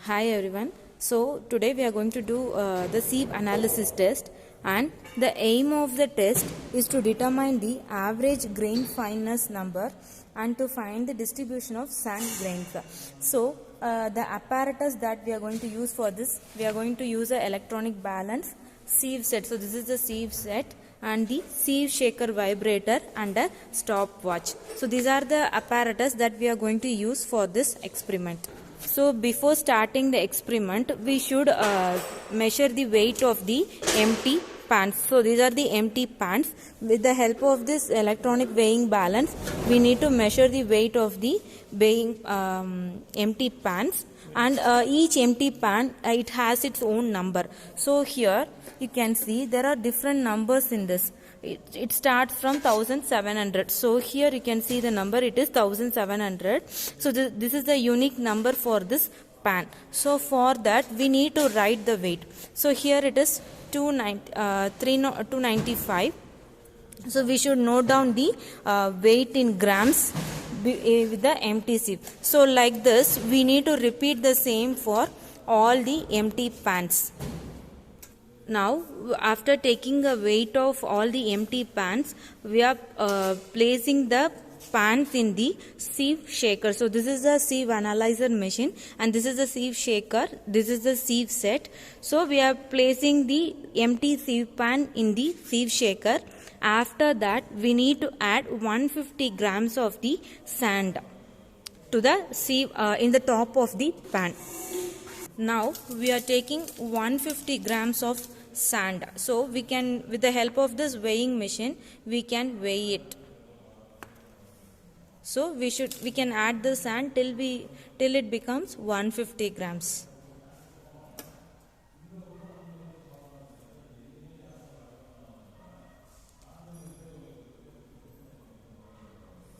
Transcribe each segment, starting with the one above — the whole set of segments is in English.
Hi everyone. So today we are going to do the sieve analysis test, and the aim of the test is to determine the average grain fineness number and to find the distribution of sand grains. So the apparatus that we are going to use for this, we are going to use a electronic balance sieve set. So this is the sieve set and the sieve shaker vibrator and a stopwatch. So these are the apparatus that we are going to use for this experiment. So before starting the experiment, we should measure the weight of the empty pans. So these are the empty pans. With the help of this electronic weighing balance, we need to measure the weight of the weighing empty pans. And each empty pan, it has its own number. So here you can see there are different numbers in this. It starts from 1700. So here you can see the number, it is 1700. So this is the unique number for this pan. So for that we need to write the weight. So here it is 295. So we should note down the weight in grams with the empty sieve. So like this we need to repeat the same for all the empty pans. Now, after taking the weight of all the empty pans, we are placing the pans in the sieve shaker. So this is the sieve analyzer machine and this is the sieve shaker. This is the sieve set. So we are placing the empty sieve pan in the sieve shaker. After that, we need to add 150 grams of the sand to the sieve in the top of the pan. Now we are taking 150 grams of sand. So we can, with the help of this weighing machine, we can weigh it. So we can add the sand till it becomes 150 grams.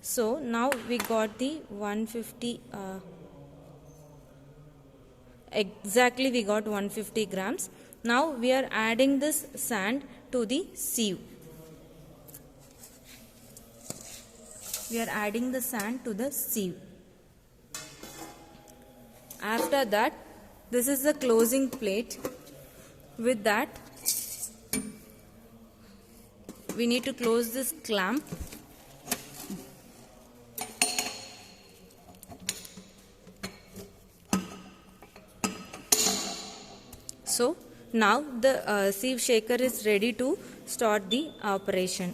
So now we got the 150 exactly we got 150 grams. Now we are adding this sand to the sieve. We are adding the sand to the sieve. After that, this is the closing plate. With that, we need to close this clamp. So now the sieve shaker is ready to start the operation.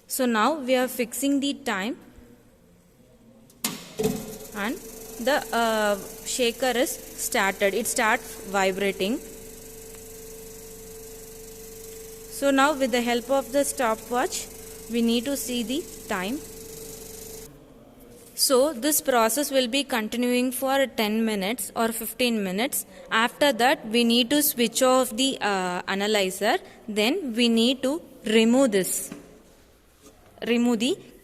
So now we are fixing the time and the shaker is started. It starts vibrating. So now with the help of the stopwatch, we need to see the time. So this process will be continuing for 10 minutes or 15 minutes. After that we need to switch off the analyzer. Then we need to remove the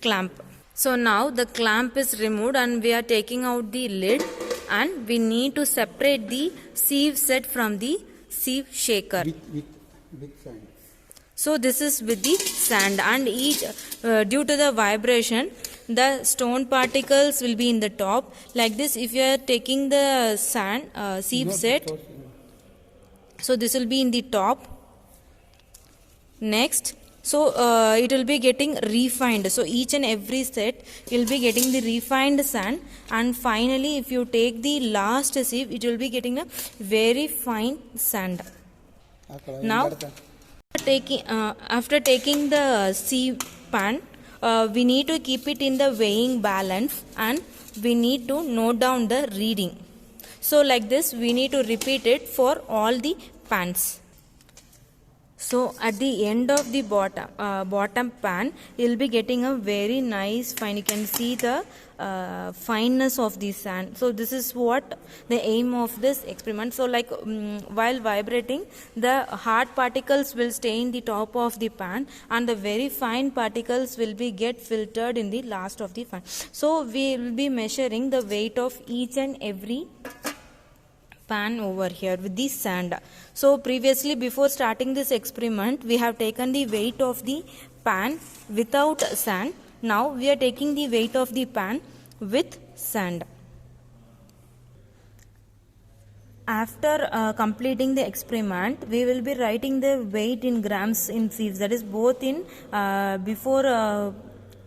clamp. So now the clamp is removed and we are taking out the lid, and we need to separate the sieve set from the sieve shaker. With sand. So this is with the sand, and each due to the vibration, the stone particles will be in the top. Like this, if you are taking the sand sieve set, so this will be in the top. Next, so it will be getting refined. So each and every set will be getting the refined sand, and finally if you take the last sieve, it will be getting a very fine sand. Now after taking the sieve pan, we need to keep it in the weighing balance and we need to note down the reading. So like this we need to repeat it for all the pans. So at the end of the bottom pan, you will be getting a very nice fine. You can see the fineness of the sand. So this is what the aim of this experiment. So like while vibrating, the hard particles will stay in the top of the pan and the very fine particles will be get filtered in the last of the pan. So we will be measuring the weight of each and every pan over here with the sand. So previously, before starting this experiment, we have taken the weight of the pan without sand, Now we are taking the weight of the pan with sand. After completing the experiment, we will be writing the weight in grams in sieves, that is both in before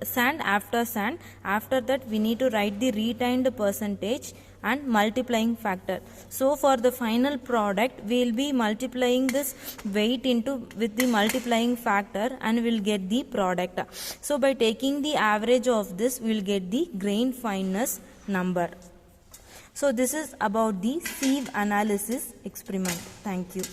sand, after sand. After that we need to write the retained percentage and multiplying factor. So for the final product we will be multiplying this weight with the multiplying factor and we will get the product. So by taking the average of this we will get the grain fineness number. So this is about the sieve analysis experiment. Thank you.